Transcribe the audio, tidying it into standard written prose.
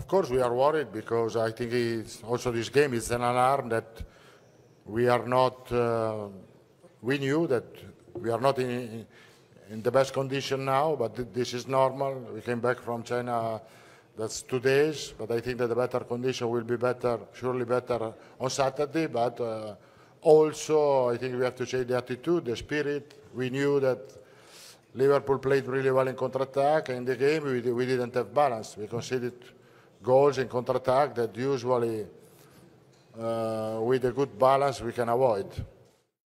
course, we are worried because I think also this game is an alarm that we are not. We knew that we are not in the best condition now, but this is normal. We came back from China. That's 2 days, but I think that the better condition will be better, surely better on Saturday. But also, I think we have to change the attitude, the spirit. We knew that Liverpool played really well in counter-attack, and in the game we didn't have balance. We conceded goals in counter-attack that usually with a good balance we can avoid.